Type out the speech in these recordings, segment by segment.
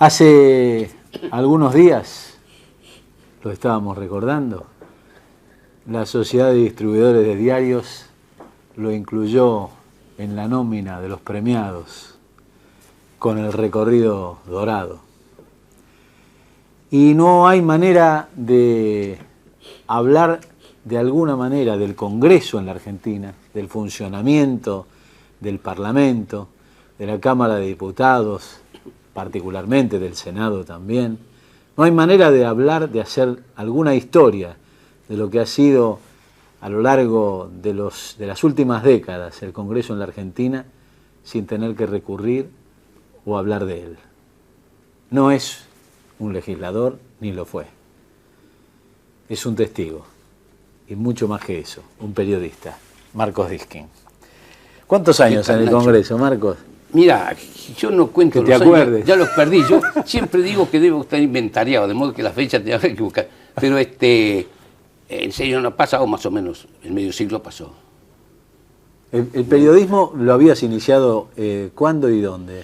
Hace algunos días, lo estábamos recordando, la Sociedad de Distribuidores de Diarios lo incluyó en la nómina de los premiados con el recorrido dorado. Y no hay manera de hablar de alguna manera del Congreso en la Argentina, del funcionamiento del Parlamento, de la Cámara de Diputados, particularmente del Senado también. No hay manera de hablar, de hacer alguna historia de lo que ha sido a lo largo de las últimas décadas el Congreso en la Argentina sin tener que recurrir o hablar de él. No es un legislador, ni lo fue. Es un testigo, y mucho más que eso, un periodista, Marcos Diskin. ¿Cuántos años en el Congreso, Marcos? Mira, yo no cuento que te acuerdes. Años, ya los perdí. Yo siempre digo que debo estar inventariado, de modo que la fecha te que buscar. Pero en serio, no ha pasado más o menos, el medio siglo pasó. ¿El periodismo lo habías iniciado cuándo y dónde?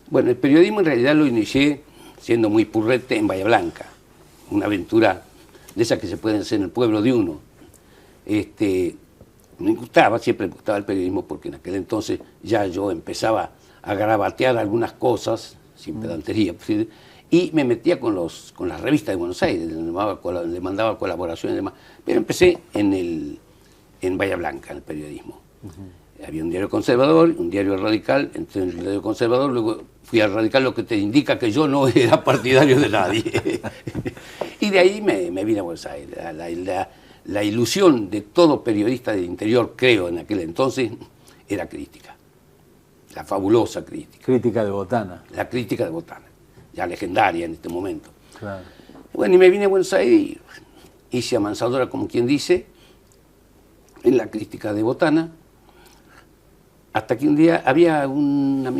Bueno, el periodismo en realidad lo inicié siendo muy purrete en Bahía Blanca, una aventura de esas que se pueden hacer en el pueblo de uno. Siempre me gustaba el periodismo porque en aquel entonces ya yo empezaba a garabatear algunas cosas, sin pedantería, y me metía con las revistas de Buenos Aires, le mandaba colaboraciones y demás. Pero empecé en Bahía Blanca, en el periodismo. Había un diario conservador, un diario radical, entré en el diario conservador, luego fui al radical, lo que te indica que yo no era partidario de nadie. Y de ahí me vine a Buenos Aires. La ilusión de todo periodista del interior, creo, en aquel entonces, era crítica. La fabulosa crítica. Crítica de Botana. La crítica de Botana, ya legendaria en este momento. Claro. Bueno, y me vine a Buenos Aires y hice amansadora, como quien dice, en la crítica de Botana, hasta que un día había una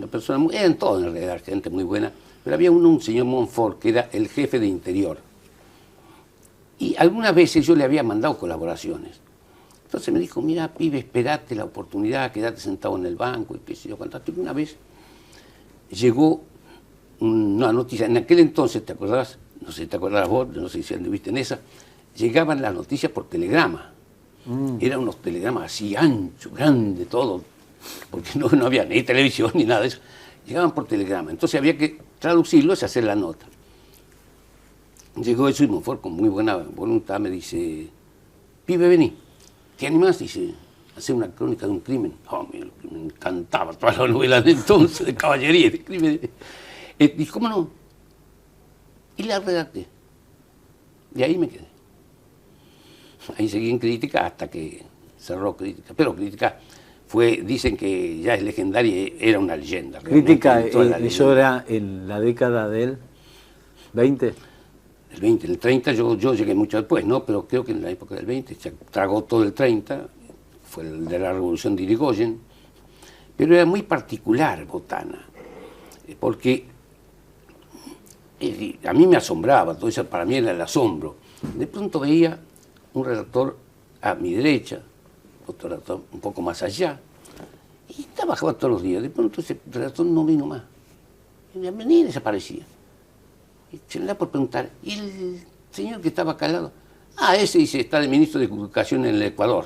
persona, eran todos en realidad gente muy buena, pero había un señor Monfort que era el jefe de Interior. Y algunas veces yo le había mandado colaboraciones. Entonces me dijo, mira, pibe, esperate la oportunidad, quédate sentado en el banco, y qué sé yo, cuánto. Y una vez llegó una noticia, en aquel entonces, ¿te acordás? No sé si te acordás vos, no sé si anduviste en esa, llegaban las noticias por telegrama. Eran unos telegramas así, anchos, grandes, todo, porque no había ni televisión ni nada de eso. Llegaban por telegrama, entonces había que traducirlos y hacer la nota. Llegó eso y Monfort con muy buena voluntad me dice, pibe, vení, ¿te animás? Dice, hacer una crónica de un crimen. Oh, me encantaba toda la novela de entonces, de caballería, de crimen. Dijo, ¿cómo no? Y la redacté. Y ahí me quedé. Ahí seguí en crítica hasta que cerró crítica. Pero crítica dicen que ya es legendaria, era una leyenda. Crítica, eso era en la década del 20. El 20, el 30 yo llegué mucho después, ¿no? Pero creo que en la época del 20 se tragó todo el 30, fue el de la revolución de Irigoyen, pero era muy particular Botana, porque a mí me asombraba, todo eso para mí era el asombro. De pronto veía un redactor a mi derecha, otro redactor un poco más allá, y trabajaba todos los días. De pronto ese redactor no vino más, y desaparecía. Y se le da por preguntar, ¿y el señor que estaba acá al lado? Ah, ese dice, está de ministro de Educación en el Ecuador.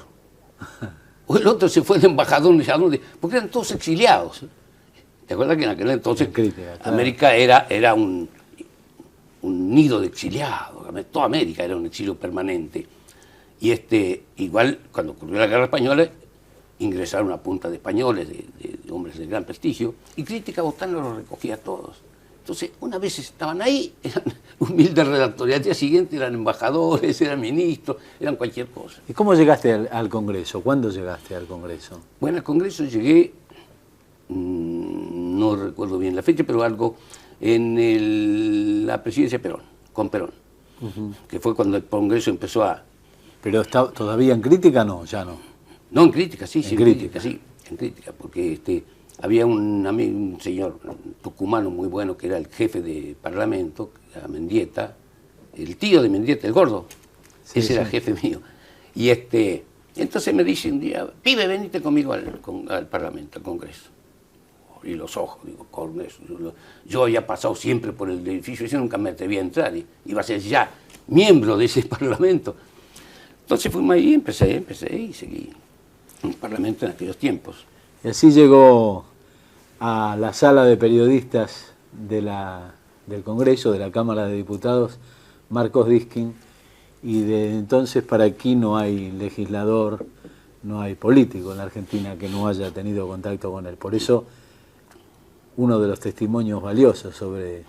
O el otro se fue de embajador, no sé a dónde, porque eran todos exiliados. ¿Te acuerdas que en aquel entonces crítica, claro, América era un nido de exiliados? Toda América era un exilio permanente. Y igual, cuando ocurrió la Guerra Española, ingresaron a punta de españoles, de hombres de gran prestigio, y Crítica Botana los recogía a todos. Entonces, una vez estaban ahí, eran humildes redactores, al día siguiente eran embajadores, eran ministros, eran cualquier cosa. ¿Y cómo llegaste al Congreso? ¿Cuándo llegaste al Congreso? Bueno, al Congreso llegué, no recuerdo bien la fecha, pero algo en la presidencia de Perón, con Perón, que fue cuando el Congreso empezó a... ¿Pero está todavía en crítica? No, ya no. No, en crítica, sí, en crítica, sí, en crítica, porque había un señor tucumano muy bueno que era el jefe de parlamento, que era Mendieta, el tío de Mendieta, el gordo, sí, ese era jefe mío. Y entonces me dice un día, pibe, venite conmigo al parlamento, al Congreso. abrí los ojos, digo, Congreso. Yo había pasado siempre por el edificio, yo nunca me atreví a entrar, y iba a ser ya miembro de ese Parlamento. Entonces fuimos ahí, empecé y seguí en el Parlamento en aquellos tiempos. Y así llegó a la sala de periodistas del Congreso, de la Cámara de Diputados, Marcos Diskin, y de entonces para aquí no hay legislador, no hay político en la Argentina que no haya tenido contacto con él. Por eso, uno de los testimonios valiosos sobre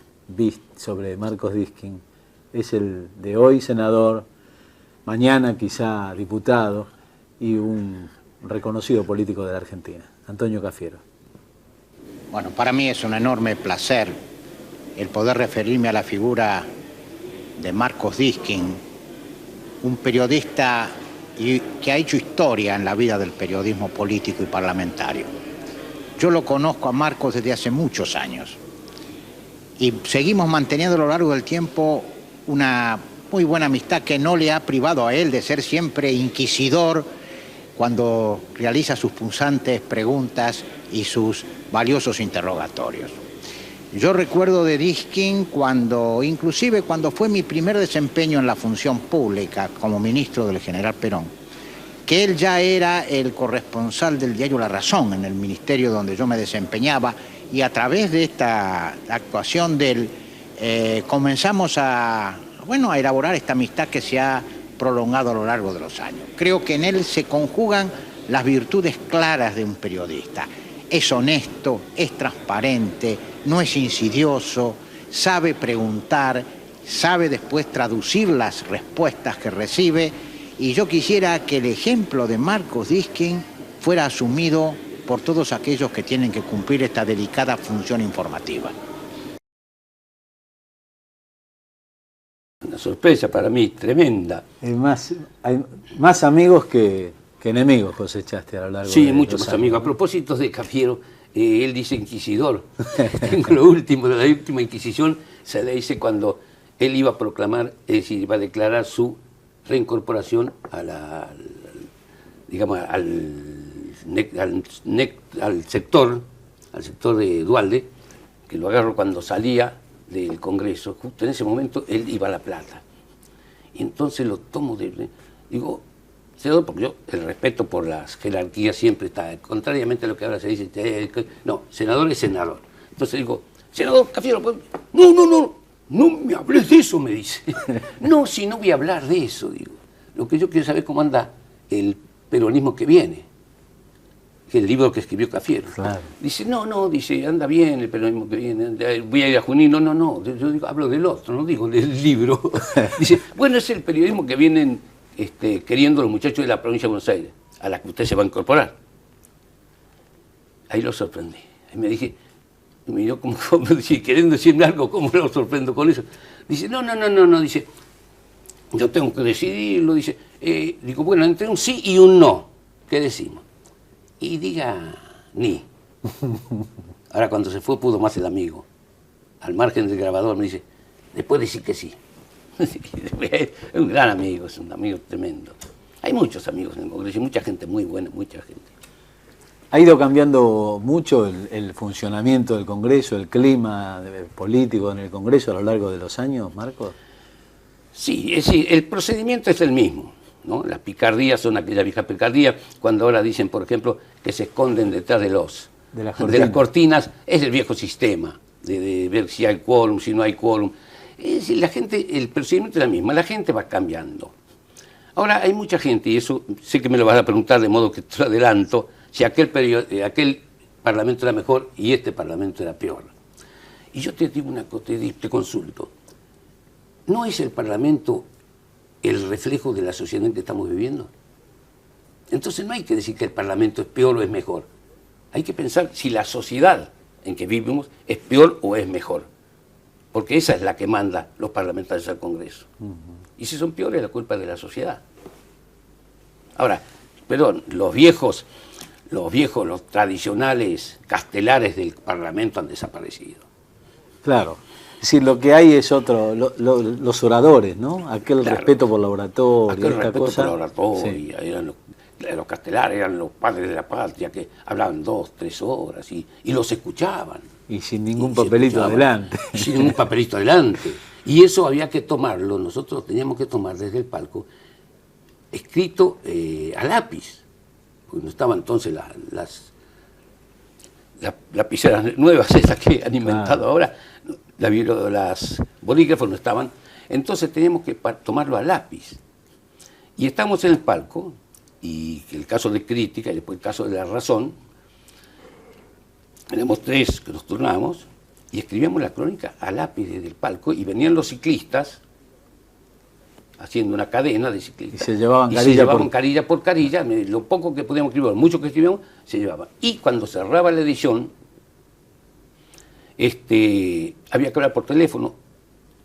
Marcos Diskin es el de hoy senador, mañana quizá diputado y un reconocido político de la Argentina, Antonio Cafiero. Bueno, para mí es un enorme placer el poder referirme a la figura de Marcos Diskin, un periodista que ha hecho historia en la vida del periodismo político y parlamentario. Yo lo conozco a Marcos desde hace muchos años y seguimos manteniendo a lo largo del tiempo una muy buena amistad que no le ha privado a él de ser siempre inquisidor cuando realiza sus punzantes preguntas y sus valiosos interrogatorios. Yo recuerdo de Diskin inclusive cuando fue mi primer desempeño en la función pública como ministro del general Perón, que él ya era el corresponsal del diario La Razón en el ministerio donde yo me desempeñaba, y a través de esta actuación de él comenzamos a elaborar esta amistad que se ha prolongado a lo largo de los años. Creo que en él se conjugan las virtudes claras de un periodista. Es honesto, es transparente, no es insidioso, sabe preguntar, sabe después traducir las respuestas que recibe, y yo quisiera que el ejemplo de Marcos Diskin fuera asumido por todos aquellos que tienen que cumplir esta delicada función informativa. Una sorpresa para mí, tremenda. Hay más amigos que enemigos cosechaste a lo largo de los años. Sí, muchos más amigos. A propósito de Cafiero, él dice inquisidor. Tengo lo último, de la última Inquisición, se le dice cuando él iba a proclamar, es decir, iba a declarar su reincorporación al sector de Duhalde, que lo agarró cuando salía del Congreso. Justo en ese momento él iba a La Plata. Y entonces lo tomo digo, senador, porque yo, el respeto por las jerarquías siempre está, contrariamente a lo que ahora se dice, no, senador es senador. Entonces digo, senador Cafiero, no me hables de eso, me dice. No, si no voy a hablar de eso, digo. Lo que yo quiero saber es cómo anda el peronismo que viene, que es el libro que escribió Cafiero. Claro. Dice, no, dice, anda bien el peronismo que viene, voy a ir a Junín. No, yo digo, hablo del otro, no digo del libro. Dice, bueno, es el periodismo que vienen queriendo los muchachos de la provincia de Buenos Aires, a la que usted se va a incorporar. Ahí lo sorprendí. Ahí me dije, me miró como si queriendo decirme algo, ¿cómo lo sorprendo con eso? Dice, no, dice, yo tengo que decidirlo, dice, digo, bueno, entre un sí y un no, ¿qué decimos? Y diga, ni. Ahora cuando se fue pudo más el amigo, al margen del grabador, me dice, después decir que sí. Es un gran amigo, es un amigo tremendo. Hay muchos amigos en el Congreso, mucha gente muy buena, mucha gente. ¿Ha ido cambiando mucho el funcionamiento del Congreso, el clima político en el Congreso a lo largo de los años, Marcos? Sí, es decir, el procedimiento es el mismo, ¿no? Las picardías son aquella vieja picardía, cuando ahora dicen, por ejemplo, que se esconden detrás de las cortinas, es el viejo sistema, de ver si hay quórum, si no hay quórum. Es decir, el procedimiento es el mismo, la gente va cambiando. Ahora, hay mucha gente, y eso sé que me lo vas a preguntar, de modo que te lo adelanto, si aquel parlamento era mejor y este parlamento era peor. Y yo te digo una cosa, te consulto. ¿No es el parlamento el reflejo de la sociedad en que estamos viviendo? Entonces no hay que decir que el parlamento es peor o es mejor. Hay que pensar si la sociedad en que vivimos es peor o es mejor. Porque esa es la que manda los parlamentarios al Congreso. Y si son peores, la culpa es de la sociedad. Ahora, perdón, los viejos, los tradicionales castelares del Parlamento han desaparecido. Claro. Es decir, lo que hay es otro, los oradores, ¿no? Aquel Claro. Respeto por la oratoria, Aquel respeto por la oratoria, sí. Los Castelar eran los padres de la patria que hablaban 2, 3 horas y los escuchaban. Y sin ningún papelito adelante. Y sin ningún papelito adelante. Y eso había que tomarlo, nosotros teníamos que tomar desde el palco, escrito a lápiz. Porque no estaban entonces las lapiceras nuevas, esas que han inventado ahora, las bolígrafos no estaban. Entonces teníamos que tomarlo a lápiz. Y estamos en el palco, y el caso de Crítica y después el caso de La Razón, éramos 3 que nos turnamos y escribíamos la crónica a lápiz desde el palco y venían los ciclistas haciendo una cadena de ciclistas. Y se llevaban carilla por carilla, lo poco que podíamos escribir, lo mucho que escribíamos, se llevaba. Y cuando cerraba la edición, había que hablar por teléfono.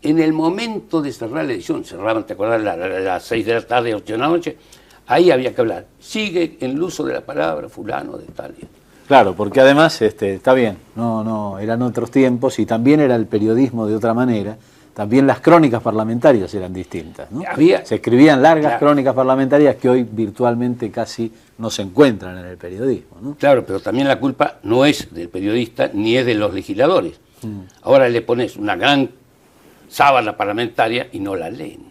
En el momento de cerrar la edición, cerraban, ¿te acuerdas? A las 6 de la tarde, 8 de la noche, ahí había que hablar. Sigue en el uso de la palabra fulano de tal día. Claro, porque además, está bien, no, eran otros tiempos y también era el periodismo de otra manera. También las crónicas parlamentarias eran distintas, ¿no? Se escribían largas crónicas parlamentarias que hoy virtualmente casi no se encuentran en el periodismo, ¿no? Claro, pero también la culpa no es del periodista ni es de los legisladores. Ahora le pones una gran sábana parlamentaria y no la leen.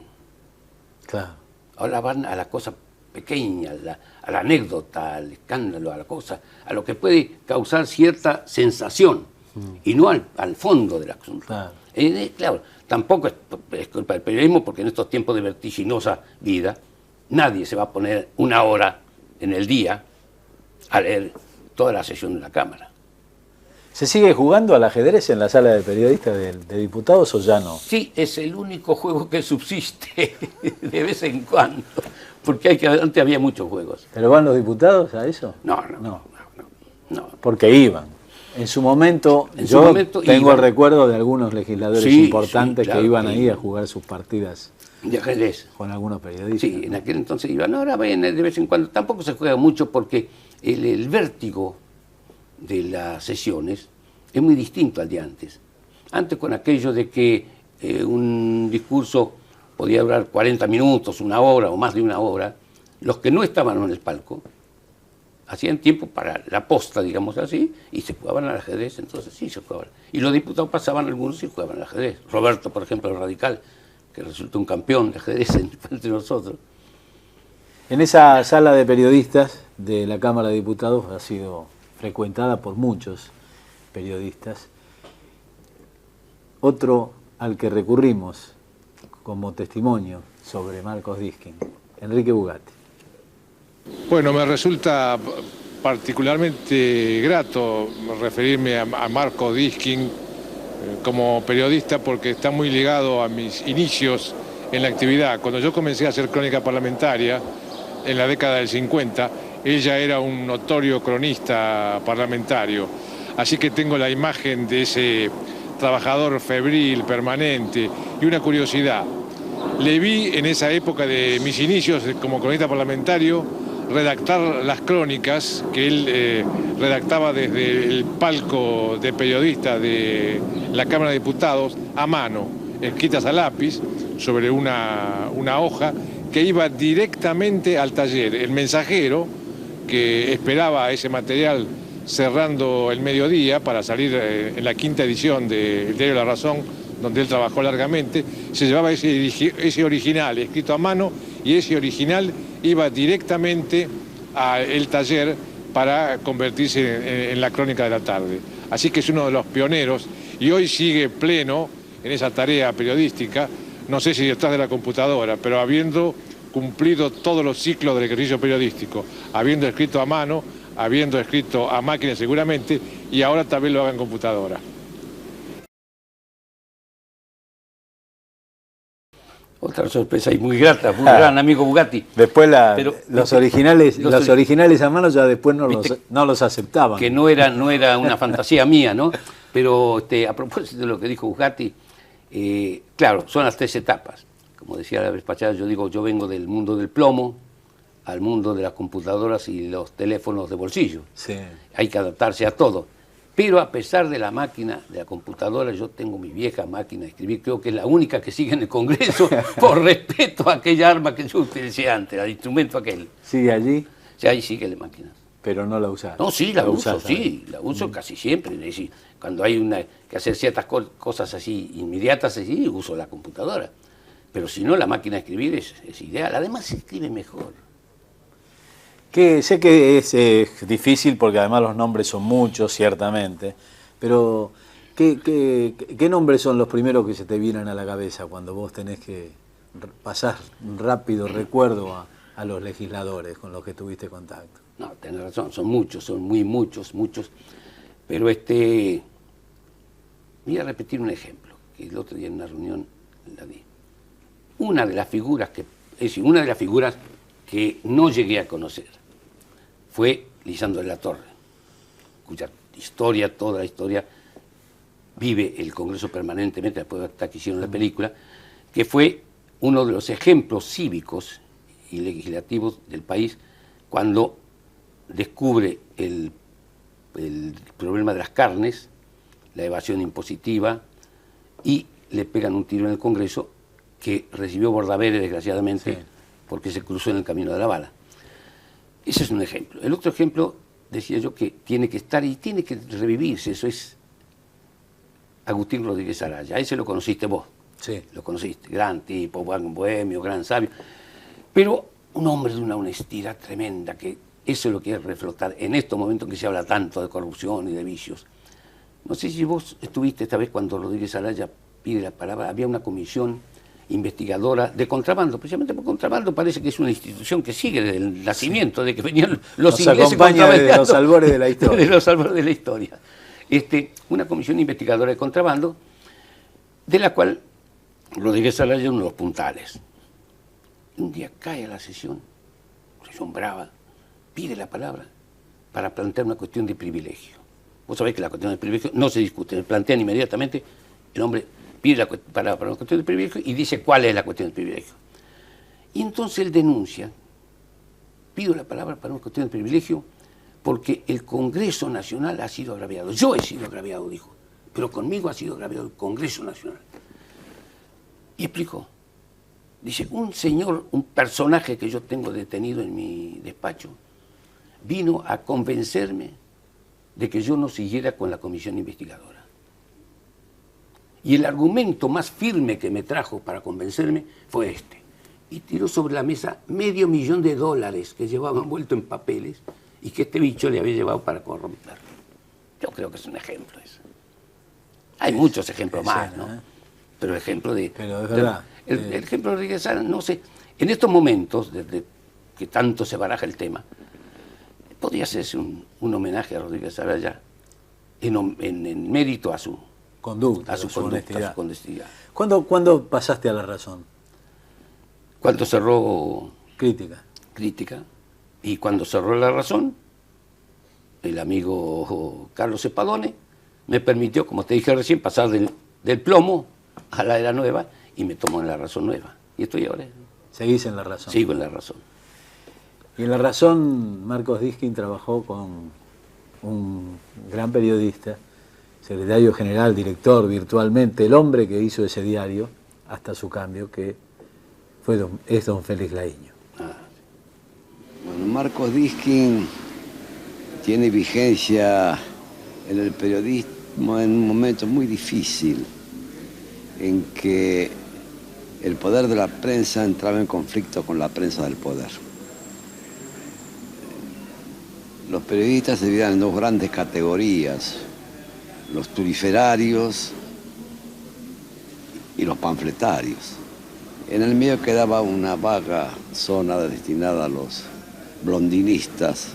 Claro. Ahora van a la cosa pequeña, a la anécdota, al escándalo, a la cosa, a lo que puede causar cierta sensación y no al fondo del asunto. Claro. Claro, tampoco es culpa del periodismo porque en estos tiempos de vertiginosa vida nadie se va a poner 1 hora en el día a leer toda la sesión de la Cámara. ¿Se sigue jugando al ajedrez en la sala de periodistas de diputados o ya no? Sí, es el único juego que subsiste de vez en cuando, porque antes había muchos juegos. ¿Pero van los diputados a eso? No. Porque iban. En su momento, tengo el recuerdo de algunos legisladores importantes que iban ahí a jugar sus partidas de ajedrez con algunos periodistas. Sí, en aquel entonces iban. Ahora ven de vez en cuando. Tampoco se juega mucho porque el vértigo de las sesiones es muy distinto al de antes. Antes con aquello de que un discurso podía durar 40 minutos, 1 hora o más de 1 hora, los que no estaban en el palco hacían tiempo para la posta, digamos así, y se jugaban al ajedrez, entonces sí se jugaban. Y los diputados pasaban algunos y jugaban al ajedrez. Roberto, por ejemplo, el radical, que resultó un campeón de ajedrez entre nosotros. En esa sala de periodistas de la Cámara de Diputados ha sido frecuentada por muchos periodistas. Otro al que recurrimos como testimonio sobre Marcos Diskin, Enrique Bugatti. Bueno, me resulta particularmente grato referirme a Marcos Diskin como periodista porque está muy ligado a mis inicios en la actividad. Cuando yo comencé a hacer crónica parlamentaria en la década del 50, él ya era un notorio cronista parlamentario. Así que tengo la imagen de ese trabajador febril, permanente, y una curiosidad. Le vi en esa época de mis inicios como cronista parlamentario redactar las crónicas que él redactaba desde el palco de periodista de la Cámara de Diputados a mano, escritas a lápiz sobre una hoja que iba directamente al taller. El mensajero, que esperaba ese material cerrando el mediodía para salir en la 5ª edición del diario La Razón, donde él trabajó largamente, se llevaba ese original escrito a mano y ese original iba directamente al taller para convertirse en la crónica de la tarde. Así que es uno de los pioneros y hoy sigue pleno en esa tarea periodística, no sé si detrás de la computadora, pero habiendo cumplido todos los ciclos del ejercicio periodístico, habiendo escrito a mano, habiendo escrito a máquina seguramente, y ahora también lo haga en computadora. Otra sorpresa y muy grata, muy gran amigo Bugatti. Después los originales a mano ya después no los aceptaban. Que no era una fantasía mía, ¿no? Pero a propósito de lo que dijo Bugatti, claro, son las 3 etapas. Como decía la vez pasada, yo vengo del mundo del plomo al mundo de las computadoras y los teléfonos de bolsillo. Sí. Hay que adaptarse a todo. Pero a pesar de la máquina, de la computadora, yo tengo mi vieja máquina de escribir, creo que es la única que sigue en el Congreso, por respeto a aquella arma que yo utilicé antes, al instrumento aquel. ¿Sigue allí? Ya ahí sigue la máquina. Pero no la usás. No, sí, la uso, usás, sí, la uso casi siempre. Es decir, cuando hay que hacer ciertas cosas así inmediatas, así, uso la computadora. Pero si no, la máquina de escribir es ideal. Además, se escribe mejor. Que sé que es difícil porque además los nombres son muchos, ciertamente, pero ¿qué nombres son los primeros que se te vienen a la cabeza cuando vos tenés que pasar un rápido recuerdo a los legisladores con los que tuviste contacto? No, tenés razón, son muchos, son muy muchos, pero voy a repetir un ejemplo, que el otro día en una reunión la di. Una de las figuras que no llegué a conocer fue Lisandro de la Torre, cuya historia, toda la historia, vive el Congreso permanentemente, después hasta que hicieron la película, que fue uno de los ejemplos cívicos y legislativos del país cuando descubre el problema de las carnes, la evasión impositiva, y le pegan un tiro en el Congreso que recibió Bordaberry, desgraciadamente, sí, porque se cruzó en el camino de la bala. Ese es un ejemplo. El otro ejemplo, decía yo, que tiene que estar y tiene que revivirse, eso es Agustín Rodríguez Araya. A ese lo conociste vos. Sí. Lo conociste, gran tipo, buen bohemio, gran sabio, pero un hombre de una honestidad tremenda, que eso es lo que es reflotar en estos momentos en que se habla tanto de corrupción y de vicios. No sé si vos estuviste esta vez cuando Rodríguez Araya pide la palabra, había una comisión investigadora de contrabando, precisamente por contrabando parece que es una institución que sigue desde el nacimiento, de que venían los ingleses contrabandeando desde los albores de la historia. Desde los albores de la historia. Una comisión investigadora de contrabando, de la cual Rodríguez Araya es uno de los puntales. Un día cae a la sesión, sesión brava, pide la palabra para plantear una cuestión de privilegio. Vos sabés que la cuestión de privilegio no se discute, plantean inmediatamente, el hombre pide la palabra para una cuestión de privilegio y dice cuál es la cuestión de privilegio. Y entonces él denuncia, pido la palabra para una cuestión de privilegio porque el Congreso Nacional ha sido agraviado. Yo he sido agraviado, dijo, pero conmigo ha sido agraviado el Congreso Nacional. Y explicó, dice, un señor, un personaje que yo tengo detenido en mi despacho, vino a convencerme de que yo no siguiera con la comisión investigadora. Y el argumento más firme que me trajo para convencerme fue este. Y tiró sobre la mesa $500,000 que llevaba envuelto en papeles y que este bicho le había llevado para corromperlo. Yo creo que es un ejemplo eso. Hay muchos ejemplos más, ¿no? Pero el ejemplo de... Pero es verdad. El ejemplo de Rodríguez Araya, no sé, en estos momentos, desde que tanto se baraja el tema, podría hacerse un homenaje a Rodríguez Araya en mérito a su conducta, a su honestidad. ¿Cuándo pasaste a la razón? Cuando cerró Crítica. Y cuando cerró La Razón, el amigo Carlos Espadone me permitió, como te dije recién, pasar del plomo a la era nueva y me tomó en La Razón nueva. Y estoy ahora. ¿Seguís en La Razón? Sigo en La Razón. Y en La Razón, Marcos Diskin trabajó con un gran periodista, secretario general, director virtualmente, el hombre que hizo ese diario hasta su cambio, que es don Félix Laíño. Bueno, Marcos Diskin tiene vigencia en el periodismo en un momento muy difícil, en que el poder de la prensa entraba en conflicto con la prensa del poder. Los periodistas se dividían en dos grandes categorías, los turiferarios y los panfletarios. En el medio quedaba una vaga zona destinada a los blondinistas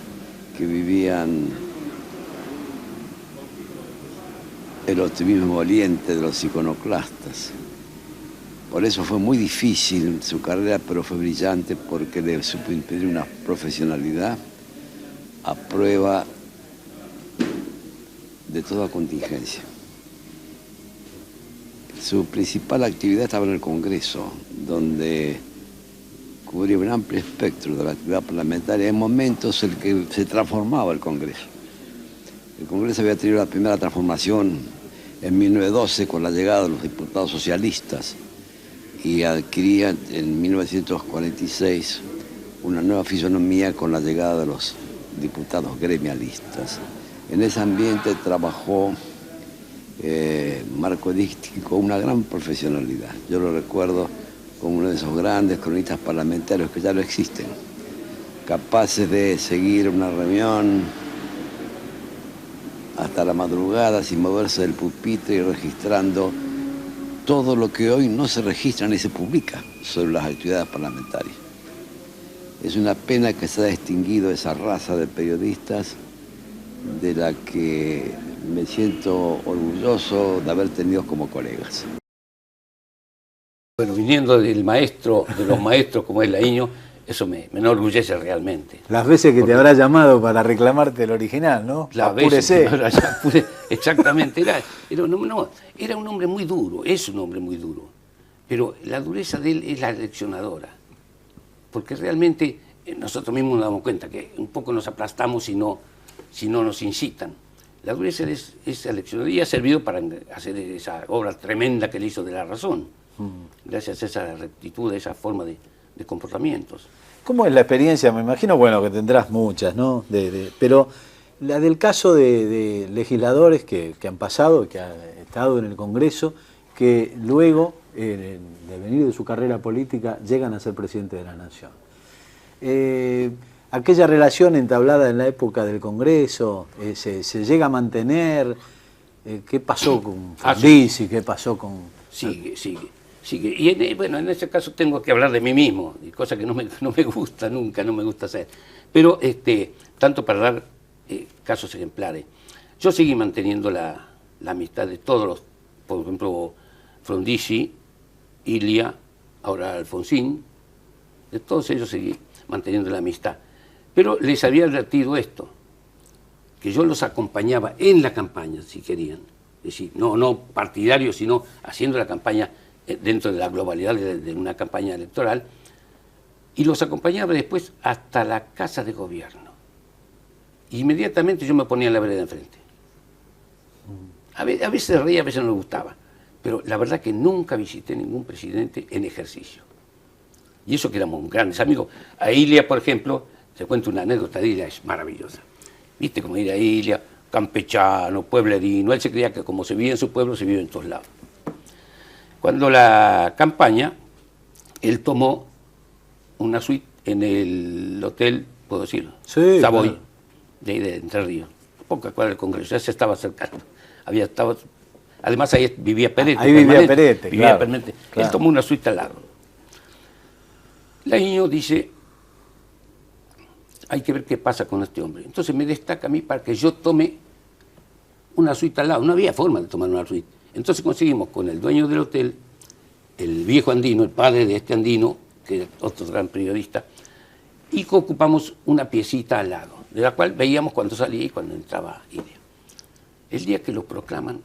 que vivían el optimismo valiente de los iconoclastas. Por eso fue muy difícil su carrera, pero fue brillante porque le supo impedir una profesionalidad a prueba de toda contingencia. Su principal actividad estaba en el Congreso, donde cubría un amplio espectro de la actividad parlamentaria, en momentos en que se transformaba el Congreso. El Congreso había tenido la primera transformación en 1912 con la llegada de los diputados socialistas y adquiría en 1946 una nueva fisonomía con la llegada de los diputados gremialistas. En ese ambiente trabajó Marco Diskin con una gran profesionalidad. Yo lo recuerdo como uno de esos grandes cronistas parlamentarios que ya no existen, capaces de seguir una reunión hasta la madrugada sin moverse del pupitre y registrando todo lo que hoy no se registra ni se publica sobre las actividades parlamentarias. Es una pena que se haya extinguido esa raza de periodistas de la que me siento orgulloso de haber tenido como colegas. Bueno, viniendo del maestro, de los maestros como es Laíño, eso me enorgullece realmente. Las veces que te habrá llamado para reclamarte el original, ¿no? Las veces que exactamente, era un hombre muy duro, es un hombre muy duro, pero la dureza de él es la leccionadora, porque realmente nosotros mismos nos damos cuenta que un poco nos aplastamos si no nos incitan. La dureza es esa leccionadora y ha servido para hacer esa obra tremenda que le hizo de La Razón, gracias a esa rectitud, a esa forma de comportamientos. ¿Cómo es la experiencia? Me imagino, bueno, que tendrás muchas, ¿no? Pero la del caso de legisladores que han pasado, que han estado en el Congreso, que luego, de venir de su carrera política, llegan a ser presidente de la Nación. Aquella relación entablada en la época del Congreso, ¿se llega a mantener? ¿Qué pasó con Frondizi? ¿Qué pasó con...? Sigue. Y bueno, en ese caso tengo que hablar de mí mismo, cosa que no me gusta nunca, no me gusta hacer. Pero tanto para dar casos ejemplares. Yo seguí manteniendo la amistad de todos los, por ejemplo, Frondizi, Ilia, ahora Alfonsín, de todos ellos seguí manteniendo la amistad. Pero les había advertido esto, que yo los acompañaba en la campaña, si querían. Es decir, no partidarios, sino haciendo la campaña dentro de la globalidad de una campaña electoral, y los acompañaba después hasta la Casa de Gobierno. Inmediatamente yo me ponía en la vereda de enfrente. A veces reía, a veces no me gustaba, pero la verdad que nunca visité ningún presidente en ejercicio. Y eso que éramos grandes amigos. A Ilia, por ejemplo, te cuento una anécdota de Ilia, es maravillosa. ¿Viste cómo ir a Ilia? Campechano, pueblerino. Él se creía que como se vive en su pueblo, se vive en todos lados. Cuando la campaña, él tomó una suite en el hotel, puedo decirlo, sí, Savoy, claro, de Entre Ríos, poca cuadra del Congreso, ya se estaba acercando. Además ahí vivía Perete. Ahí vivía Perete, claro, permanente. Claro. Él tomó una suite al lado. Laíño dice, hay que ver qué pasa con este hombre. Entonces me destaca a mí para que yo tome una suite al lado. No había forma de tomar una suite. Entonces conseguimos con el dueño del hotel, el viejo andino, el padre de este andino, que es otro gran periodista, y ocupamos una piecita al lado, de la cual veíamos cuando salía y cuando entraba Ilia. El día que lo proclaman,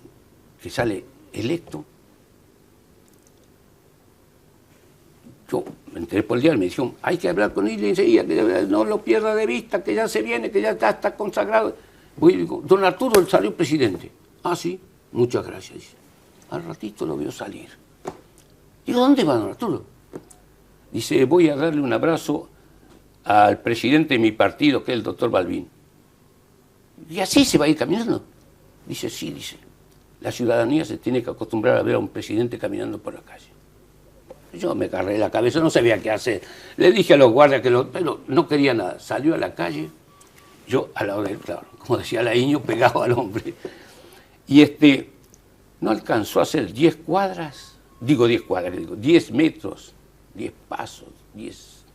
que sale electo, yo me enteré por el diario, me dijeron, hay que hablar con Ilia enseguida, que no lo pierda de vista, que ya se viene, que ya está consagrado. Voy y digo, don Arturo salió presidente. Ah, sí, muchas gracias. Dice. Al ratito lo veo salir. Digo, ¿dónde va don Arturo? Dice, voy a darle un abrazo al presidente de mi partido, que es el doctor Balbín. ¿Y así se va a ir caminando? Dice, sí, dice. La ciudadanía se tiene que acostumbrar a ver a un presidente caminando por la calle. Yo me agarré la cabeza, no sabía qué hacer. Le dije a los guardias pero no quería nada. Salió a la calle, yo al lado de él, claro, como decía Laíño, pegado al hombre. Y no alcanzó a hacer 10 cuadras, digo 10 metros, 10 pasos, 10.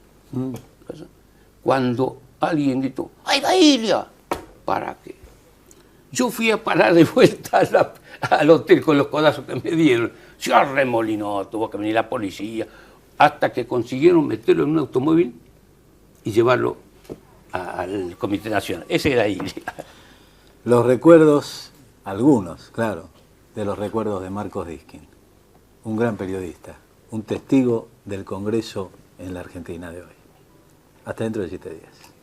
Cuando alguien gritó, ¡ay, va Ilia! ¿Para qué? Yo fui a parar de vuelta al hotel con los codazos que me dieron. Se arremolinó, tuvo que venir la policía, hasta que consiguieron meterlo en un automóvil y llevarlo al Comité Nacional. Ese era Ilia. Los recuerdos, algunos, claro, de los recuerdos de Marcos Diskin, un gran periodista, un testigo del Congreso en la Argentina de hoy. Hasta dentro de 7 días.